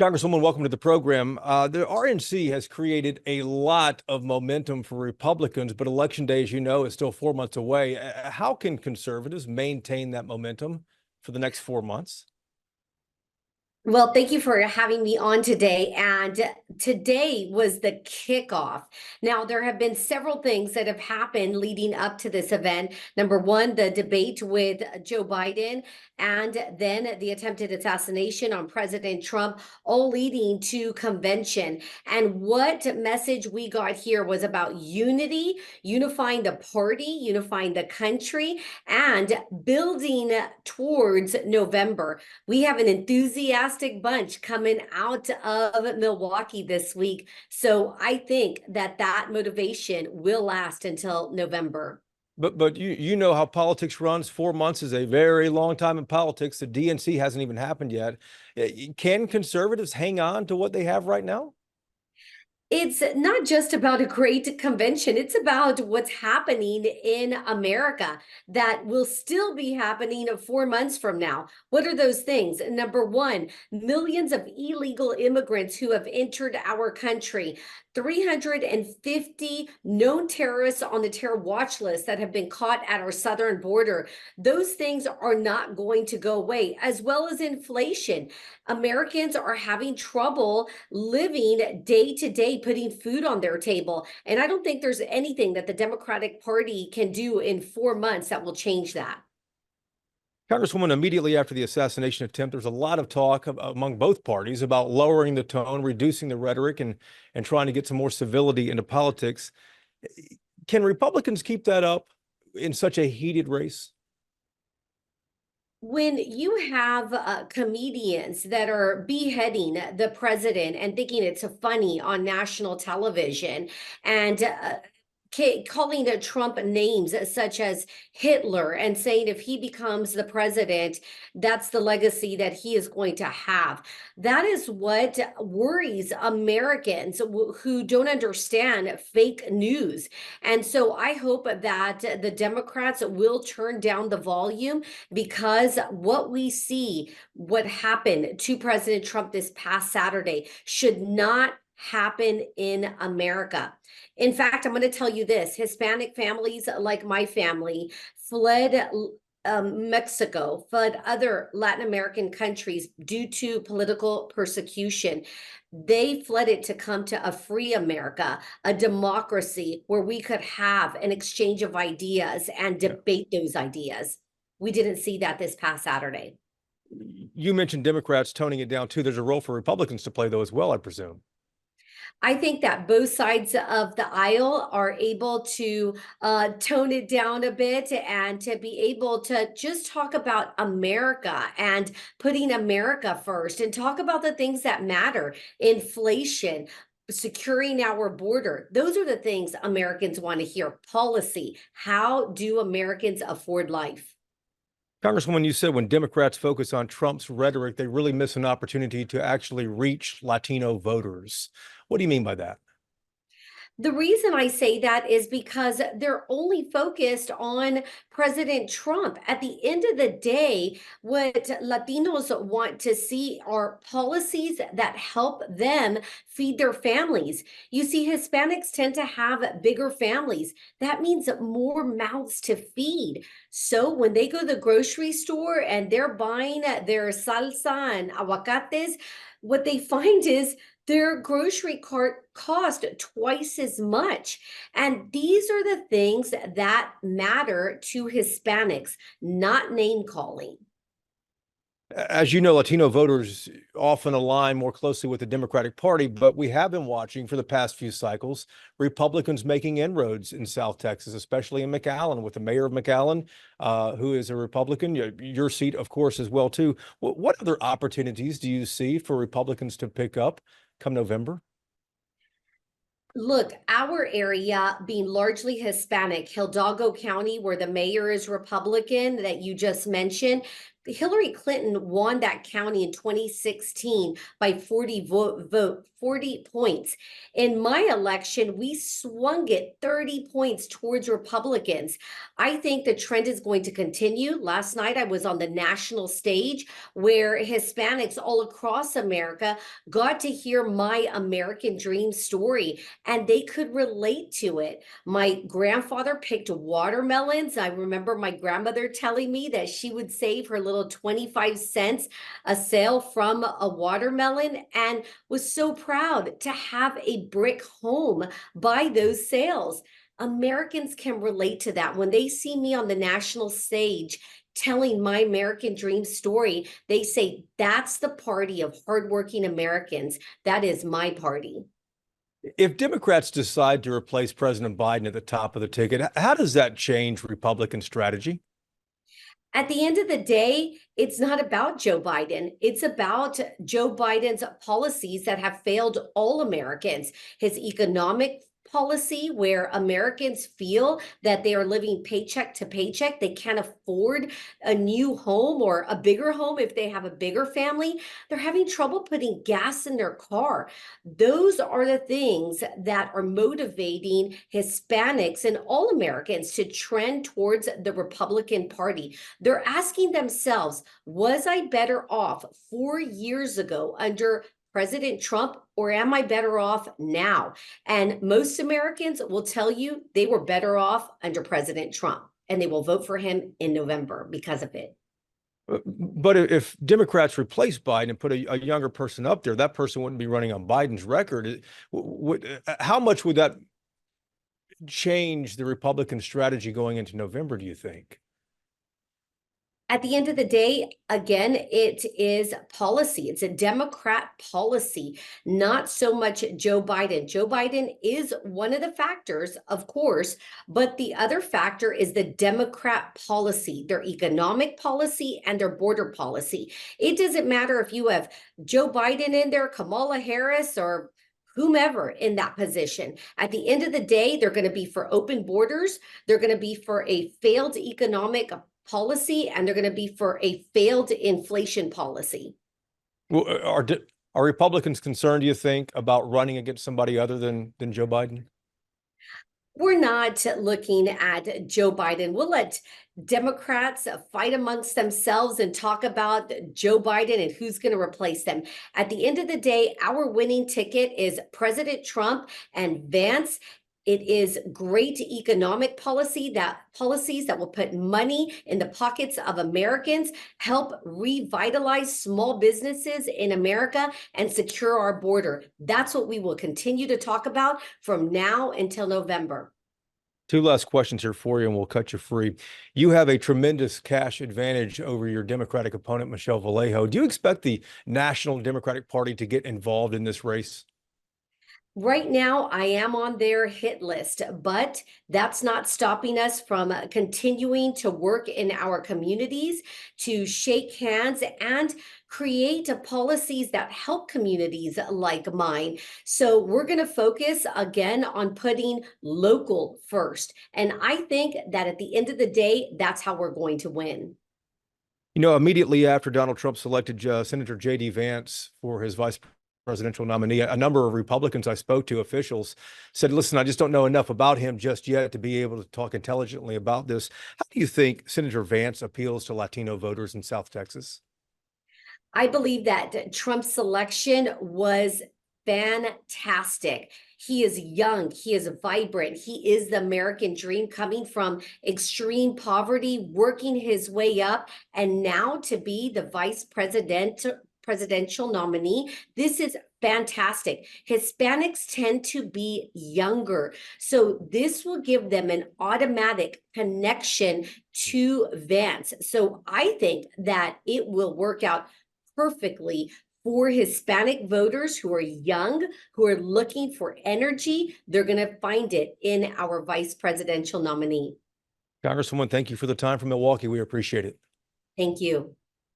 Congresswoman, welcome to the program. The RNC has created a lot of momentum for Republicans, but Election Day, as you know, is still 4 months away. How can conservatives maintain that momentum for the next 4 months? Well, thank you for having me on today. And today was the kickoff. Now, there have been several things that have happened leading up to this event. Number one, the debate with Joe Biden, and then the attempted assassination on President Trump, all leading to convention. And what message we got here was about unity, unifying the party, unifying the country, and building towards November. We have an enthusiastic bunch coming out of Milwaukee this week. So I think that motivation will last until November. But you know how politics runs. 4 months is a very long time in politics. The DNC hasn't even happened yet. Can conservatives hang on to what they have right now? It's not just about a great convention. It's about what's happening in America that will still be happening 4 months from now. What are those things? Number one, millions of illegal immigrants who have entered our country. 350 known terrorists on the terror watch list that have been caught at our southern border. Those things are not going to go away, as well as inflation. Americans are having trouble living day to day, putting food on their table. And I don't think there's anything that the Democratic Party can do in 4 months that will change that. Congresswoman, immediately after the assassination attempt, there's a lot of talk among both parties about lowering the tone, reducing the rhetoric, and trying to get some more civility into politics. Can Republicans keep that up in such a heated race? When you have comedians that are beheading the president and thinking it's funny on national television, and calling the Trump names such as Hitler, and saying if he becomes the president, that's the legacy that he is going to have. That is what worries Americans who don't understand fake news. And so I hope that the Democrats will turn down the volume, because what we see, what happened to President Trump this past Saturday, should not happen in America. In fact, I'm going to tell you this: Hispanic families like my family fled Mexico, fled other Latin American countries due to political persecution. They fled it to come to a free America, a democracy where we could have an exchange of ideas and debate those ideas. We didn't see that this past Saturday. You mentioned Democrats toning it down too. There's a role for Republicans to play, though, as well, I presume. I think that both sides of the aisle are able to tone it down a bit, and to be able to just talk about America and putting America first, and talk about the things that matter: inflation, securing our border. Those are the things Americans want to hear. Policy. How do Americans afford life? Congresswoman, you said when Democrats focus on Trump's rhetoric, they really miss an opportunity to actually reach Latino voters. What do you mean by that? The reason I say that is because they're only focused on President Trump. At the end of the day, what Latinos want to see are policies that help them feed their families. You see, Hispanics tend to have bigger families. That means more mouths to feed. So when they go to the grocery store and they're buying their salsa and aguacates, what they find is their grocery cart cost twice as much. And these are the things that matter to Hispanics, not name calling. As you know, Latino voters often align more closely with the Democratic Party, but we have been watching for the past few cycles Republicans making inroads in South Texas, especially in McAllen, with the mayor of McAllen, who is a Republican. Your seat, of course, as well, too. What other opportunities do you see for Republicans to pick up come November? Look, our area being largely Hispanic, Hidalgo County, where the mayor is Republican that you just mentioned, Hillary Clinton won that county in 2016 by 40 points. In my election, we swung it 30 points towards Republicans. I think the trend is going to continue. Last night, I was on the national stage where Hispanics all across America got to hear my American dream story, and they could relate to it. My grandfather picked watermelons. I remember my grandmother telling me that she would save her little 25 cents a sale from a watermelon, and was so proud to have a brick home by those sales. Americans can relate to that. When they see me on the national stage telling my American dream story, they say, that's the party of hardworking Americans. That is my party. If Democrats decide to replace President Biden at the top of the ticket, how does that change Republican strategy? At the end of the day, it's not about Joe Biden. It's about Joe Biden's policies that have failed all Americans. His economic policy, where Americans feel that they are living paycheck to paycheck. They can't afford a new home or a bigger home if they have a bigger family. They're having trouble putting gas in their car. Those are the things that are motivating Hispanics and all Americans to trend towards the Republican Party. They're asking themselves, was I better off 4 years ago under President Trump, or am I better off now? And most Americans will tell you they were better off under President Trump, and they will vote for him in November because of it. But if Democrats replace Biden and put a younger person up there, that person wouldn't be running on Biden's record. How much would that change the Republican strategy going into November, do you think? At the end of the day, again, it is policy. It's a Democrat policy, not so much Joe Biden. Joe Biden is one of the factors, of course, but the other factor is the Democrat policy, their economic policy and their border policy. It doesn't matter if you have Joe Biden in there, Kamala Harris, or whomever in that position. At the end of the day, they're going to be for open borders. They're going to be for a failed economic policy, and they're going to be for a failed inflation policy. Well, are Republicans concerned, do you think, about running against somebody other than Joe Biden? We're not looking at Joe Biden. We'll let Democrats fight amongst themselves and talk about Joe Biden and who's going to replace them. At the end of the day, our winning ticket is President Trump and Vance. It is great economic policies that will put money in the pockets of Americans, help revitalize small businesses in America, and secure our border. That's what we will continue to talk about from now until November. Two last questions here for you, and we'll cut you free. You have a tremendous cash advantage over your Democratic opponent, Michelle Vallejo. Do you expect the National Democratic Party to get involved in this race? Right now, I am on their hit list, but that's not stopping us from continuing to work in our communities, to shake hands and create policies that help communities like mine. So we're going to focus again on putting local first. And I think that at the end of the day, that's how we're going to win. You know, immediately after Donald Trump selected Senator J.D. Vance for his vice presidential nominee, a number of Republicans I spoke to, officials, said, listen, I just don't know enough about him just yet to be able to talk intelligently about this. How do you think Senator Vance appeals to Latino voters in South Texas? I believe that Trump's selection was fantastic. He is young, he is vibrant, he is the American dream, coming from extreme poverty, working his way up, and now to be the presidential nominee. This is fantastic. Hispanics tend to be younger, so this will give them an automatic connection to Vance. So I think that it will work out perfectly for Hispanic voters who are young, who are looking for energy. They're going to find it in our vice presidential nominee. Congresswoman, thank you for the time from Milwaukee. We appreciate it. Thank you.